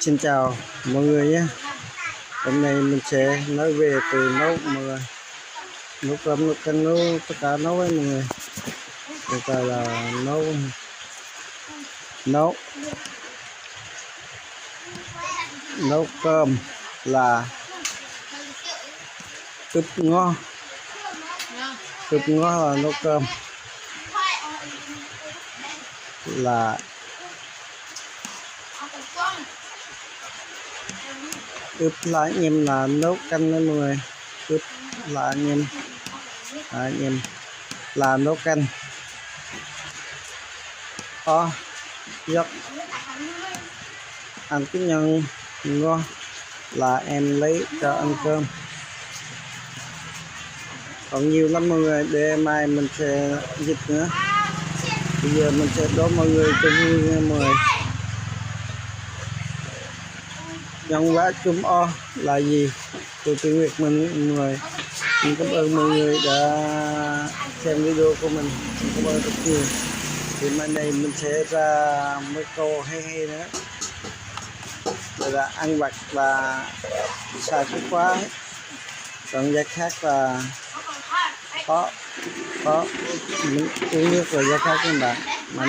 Xin chào mọi người nhé. Hôm nay mình sẽ nói về từ nấu cơm, nấu canh, nấu tất cả nấu ấy mọi người. Bây giờ là nấu nấu cơm là ướp ngó là nấu cơm, là ướp lá anh em là nấu canh đó mọi người. Ướp là anh em là nấu canh. Giấc ăn cái nhân ngon là em lấy cho ăn cơm. Còn nhiều lắm mọi người, để mai mình sẽ dịch nữa. Bây giờ mình sẽ đố mọi người cho vui nha mọi người. Nhân hóa chum o là gì? Từ tiếng Việt mình mọi người. Mình cảm ơn mọi người đã xem video của mình. Mình cảm ơn rất nhiều. Thì mai này mình sẽ ra mấy câu hay nữa. Đây là ăn vặt và xài thuốc quá. Còn giá khác là có mình uống nước rồi giá khác các bạn. Mà